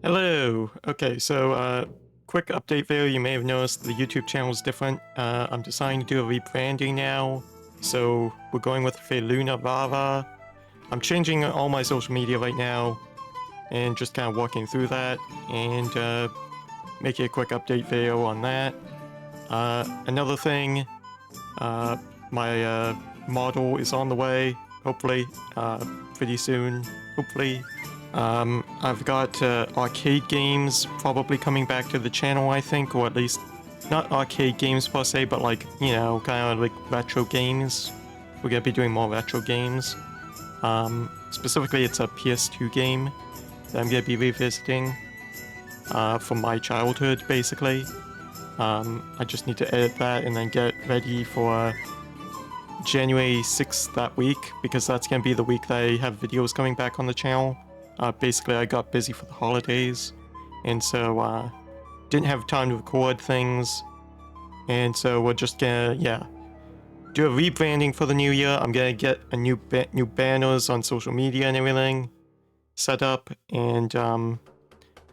Hello! Okay, so quick update video. You may have noticed the YouTube channel is different. I'm deciding to do a rebranding now. So we're going with Fayluna RaRa. I'm changing all my social media right now and just kind of walking through that and making a quick update video on that. Another thing, my model is on the way, hopefully, pretty soon, hopefully. I've got arcade games probably coming back to the channel, I think, or at least not arcade games per se, but like, you know, kind of like retro games. We're gonna be doing more retro games. Specifically, it's a PS2 game that I'm gonna be revisiting from my childhood, basically. I just need to edit that and then get ready for January 6th that week, because that's gonna be the week that I have videos coming back on the channel. Basically, I got busy for the holidays, and so didn't have time to record things, and so we're just gonna, do a rebranding for the new year. I'm gonna get a new banners on social media and everything set up, and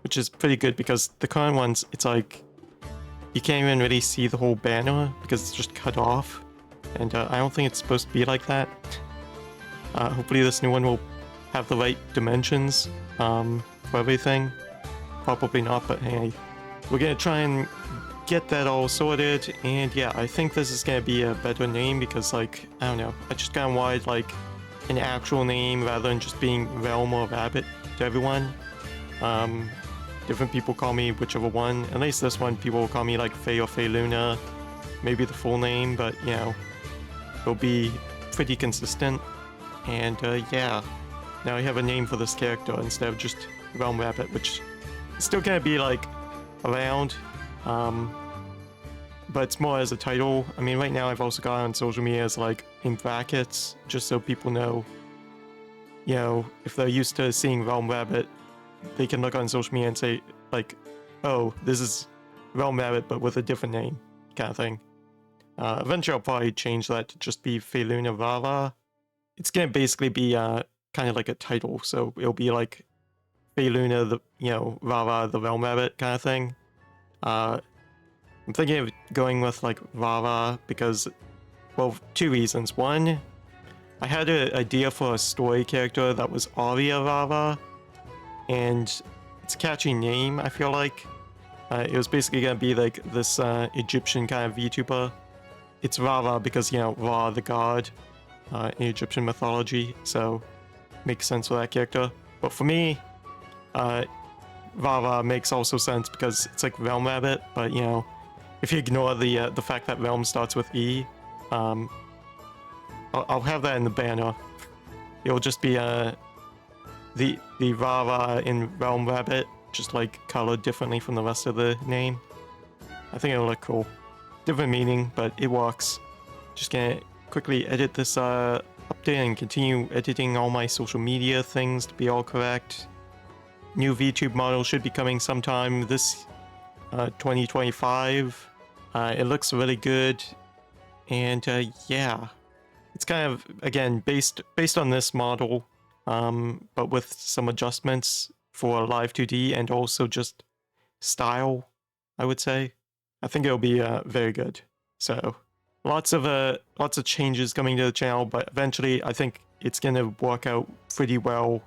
which is pretty good because the current ones, it's like you can't even really see the whole banner because it's just cut off, and I don't think it's supposed to be like that. Hopefully, this new one will have the right dimensions for everything. Probably not, but hey, we're gonna try and get that all sorted. And yeah, I think this is gonna be a better name because, like, I don't know, I just kind of wanted like an actual name rather than just being RealmRabbit to everyone. Different people call me whichever one. At least this one, people will call me like Fay or Fayluna, maybe the full name, but you know, it'll be pretty consistent. And yeah. Now I have a name for this character instead of just RealmRabbit, which is still gonna be like around, but it's more as a title. I mean, right now I've also got it on social media as like in brackets, just so people know, you know, if they're used to seeing RealmRabbit, they can look on social media and say like, oh, this is RealmRabbit but with a different name, kind of thing. Eventually I'll probably change that to just be Fayluna RaRa. It's gonna basically be kind of like a title, so it'll be like Fayluna, the, you know, RaRa the RealmRabbit kind of thing. I'm thinking of going with like RaRa because, well, two reasons. One, I had an idea for a story character that was RaRa, and it's a catchy name, I feel like. It was basically gonna be like this Egyptian kind of VTuber. It's RaRa because, you know, Ra the god in Egyptian mythology, so makes sense for that character. But for me, RaRa makes also sense because it's like RealmRabbit, but you know, if you ignore the fact that Realm starts with E, I'll have that in the banner. It'll just be the RaRa in RealmRabbit, just like colored differently from the rest of the name. I think it'll look cool. Different meaning, but it works. Just gonna quickly edit this update and continue editing all my social media things to be all correct. New VTube model should be coming sometime this 2025. It looks really good, and yeah, it's kind of, again, based on this model, but with some adjustments for live 2D and also just style, I would say. I think it'll be very good. So lots of changes coming to the channel, but eventually I think it's gonna work out pretty well.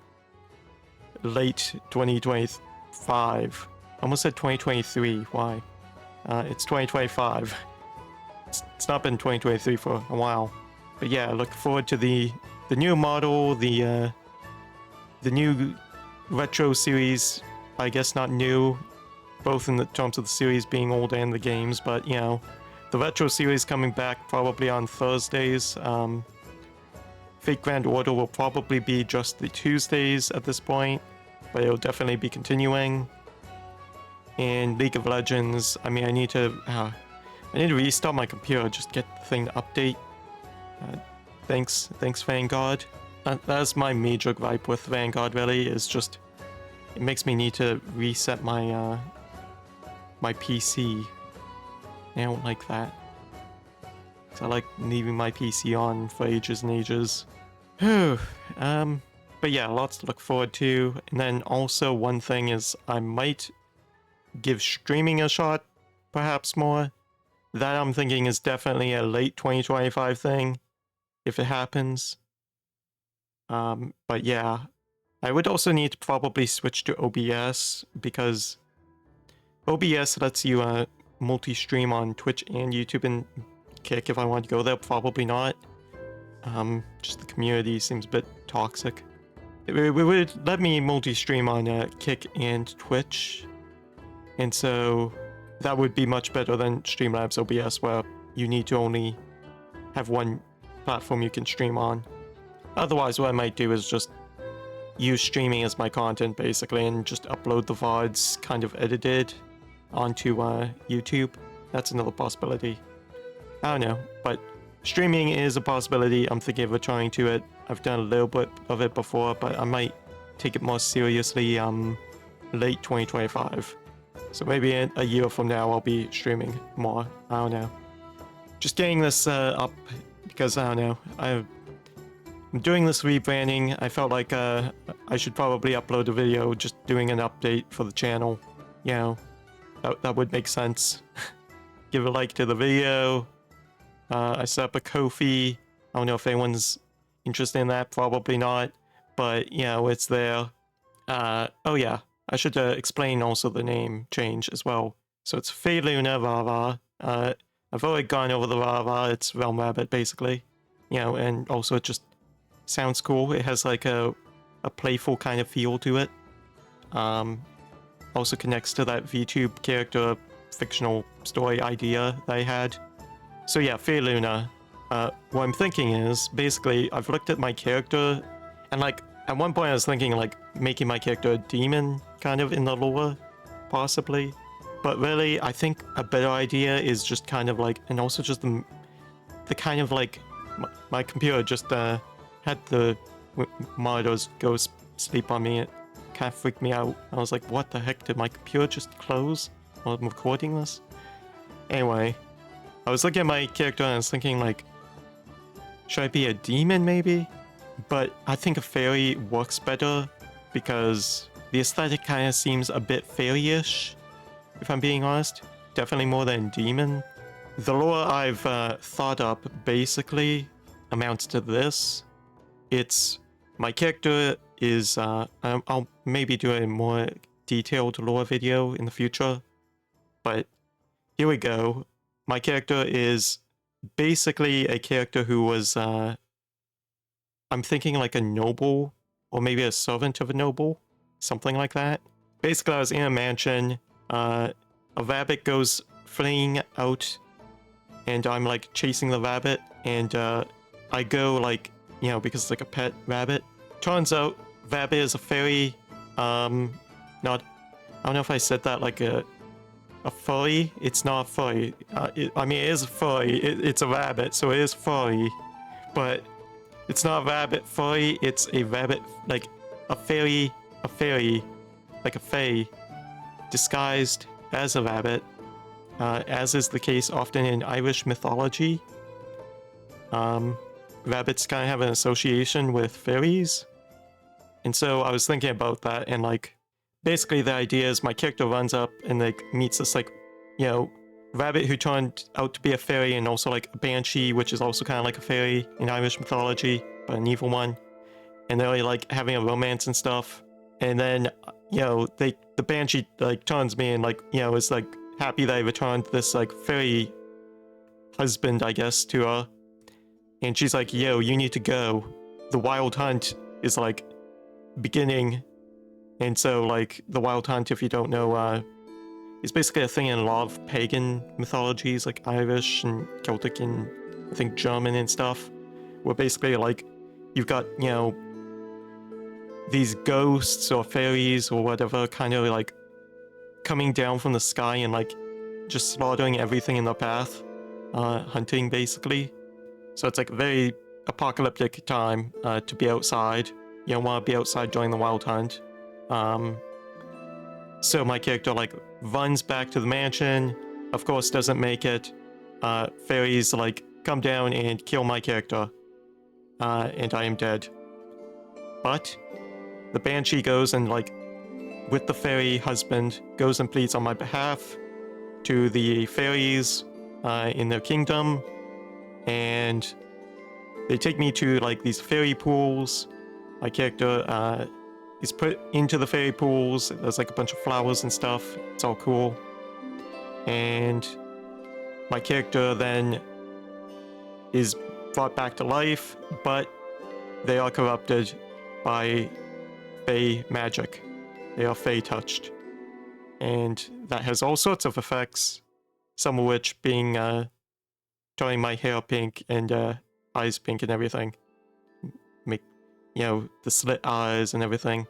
Late 2025. Almost said 2023. Why? It's 2025. It's not been 2023 for a while. But yeah, look forward to the new model, the new retro series. I guess not new, both in the terms of the series being old and the games, but you know, the retro series coming back probably on Thursdays. Fate Grand Order will probably be just the Tuesdays at this point, but it'll definitely be continuing. And League of Legends, I mean, I need to restart my computer, just get the thing to update. Thanks Vanguard. That's my major gripe with Vanguard, really, is just it makes me need to reset my my PC. I don't like that. So I like leaving my PC on for ages and ages. But But yeah, lots to look forward to. And then also one thing is I might give streaming a shot, perhaps more. That I'm thinking is definitely a late 2025 thing, if it happens. But yeah, I would also need to probably switch to OBS, because OBS lets you multi-stream on Twitch and YouTube and Kick if I want to go there. Probably not. Just the community seems a bit toxic. It would let me multi-stream on Kick and Twitch, and so that would be much better than Streamlabs OBS, where you need to only have one platform you can stream on. Otherwise, what I might do is just use streaming as my content, basically, and just upload the VODs kind of edited onto YouTube. That's another possibility. I don't know, but streaming is a possibility. I'm thinking of returning to it. I've done a little bit of it before, but I might take it more seriously late 2025. So maybe a year from now I'll be streaming more. I don't know. Just getting this up because, I don't know, I'm doing this rebranding. I felt like I should probably upload a video just doing an update for the channel. You know, that would make sense. Give a like to the video. I set up a Ko-fi. I don't know if anyone's interested in that. Probably not. But, you know, it's there. Oh yeah. I should explain also the name change as well. So it's Fayluna RaRa. I've already gone over the RaRa. It's RealmRabbit, basically. You know, and also it just sounds cool. It has like a playful kind of feel to it. Also connects to that VTube character fictional story idea that I had. So yeah, Fayluna. What I'm thinking is, basically, I've looked at my character, and like, at one point I was thinking like making my character a demon, kind of in the lore, possibly. But really, I think a better idea is just kind of like, and also just the kind of like, my computer just had the monitors go sleep on me. It kind of freaked me out. I was like, what the heck, did my computer just close while I'm recording this? Anyway, I was looking at my character and I was thinking like, should I be a demon maybe? But I think a fairy works better because the aesthetic kind of seems a bit fairy-ish, if I'm being honest. Definitely more than demon. The lore I've thought up basically amounts to this. It's, my character is, I'll maybe do a more detailed lore video in the future, but here we go. My character is basically a character who was, I'm thinking like a noble, or maybe a servant of a noble, something like that. Basically, I was in a mansion, a rabbit goes fleeing out, and I'm like chasing the rabbit, and I go like, you know, because it's like a pet rabbit. Turns out, rabbit is a fairy, I don't know if I said that like a furry. It's not a furry. I mean, it is a furry. It's a rabbit, so it is furry, but it's not a rabbit furry. It's a rabbit, like a fairy, like a fae, disguised as a rabbit, as is the case often in Irish mythology. Rabbits kind of have an association with fairies, and so I was thinking about that, and like, basically the idea is my character runs up and like meets this like, you know, rabbit who turned out to be a fairy, and also like a banshee, which is also kind of like a fairy in Irish mythology, but an evil one. And they're like having a romance and stuff. And then, you know, the banshee like turns me and like, you know, is like happy that I returned this like fairy husband, I guess, to her. And she's like, yo, you need to go. The wild hunt is like beginning. And so like the wild hunt, if you don't know, is basically a thing in a lot of pagan mythologies, like Irish and Celtic and I think German and stuff, where basically like you've got, you know, these ghosts or fairies or whatever kind of like coming down from the sky and like just slaughtering everything in their path, hunting basically. So it's like a very apocalyptic time to be outside. You don't want to be outside during the wild hunt. So my character like runs back to the mansion, of course doesn't make it. Fairies like come down and kill my character, and I am dead. but the Banshee goes and, like, with the fairy husband, goes and pleads on my behalf to the fairies in their kingdom, and they take me to, like, these fairy pools. My character is put into the fairy pools. There's, like, a bunch of flowers and stuff. It's all cool. And my character then is brought back to life, but they are corrupted by Fey magic. They are Fey touched. And that has all sorts of effects, some of which being turning my hair pink and eyes pink and everything. Make, you know, the slit eyes and everything.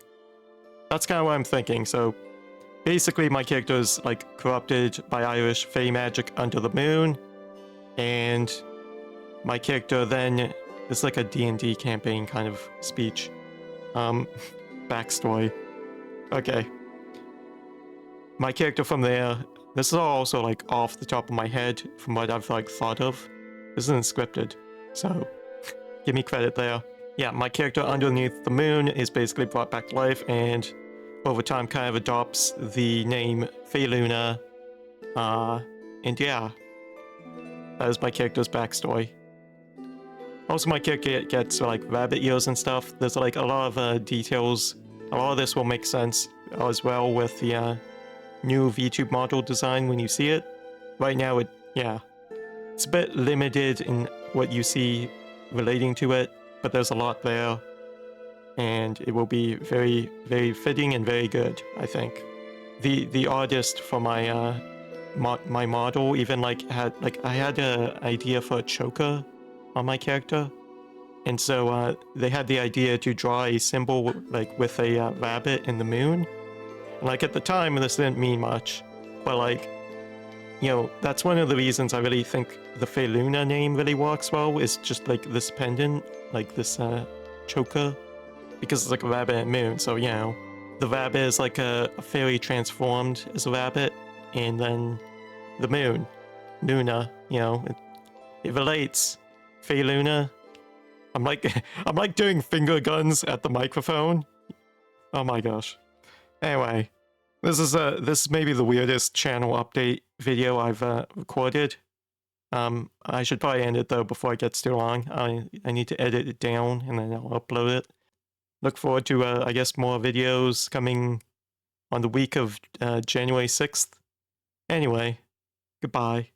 That's kind of what I'm thinking. So basically my character is, like, corrupted by Irish Fey magic under the moon, and my character then, it's like a D&D campaign kind of speech. Backstory. Okay. My character from there, this is all also, like, off the top of my head from what I've, like, thought of. This isn't scripted, so give me credit there. Yeah, my character underneath the moon is basically brought back to life, and over time kind of adopts the name Fayluna. And yeah, that is my character's backstory. Also, my character gets, like, rabbit ears and stuff. There's, like, a lot of details. A lot of this will make sense as well with the new VTube model design when you see it. Right now, it's a bit limited in what you see relating to it, but there's a lot there, and it will be very, very fitting and very good, I think. The artist for my my model even, like, I had an idea for a choker on my character, and so they had the idea to draw a symbol, like, with a rabbit in the moon. Like, at the time, this didn't mean much, but, like, you know, that's one of the reasons I really think the Fayluna name really works well, is just, like, this pendant, like, this choker, because it's like a rabbit and moon, so, you know, the rabbit is like a fairy transformed as a rabbit, and then the moon, Luna, you know, it relates. Fayluna. I'm like doing finger guns at the microphone. Oh my gosh. Anyway, this is maybe the weirdest channel update video I've recorded. I should probably end it though before it gets too long. I need to edit it down and then I'll upload it. Look forward to I guess more videos coming on the week of January 6th. Anyway, goodbye.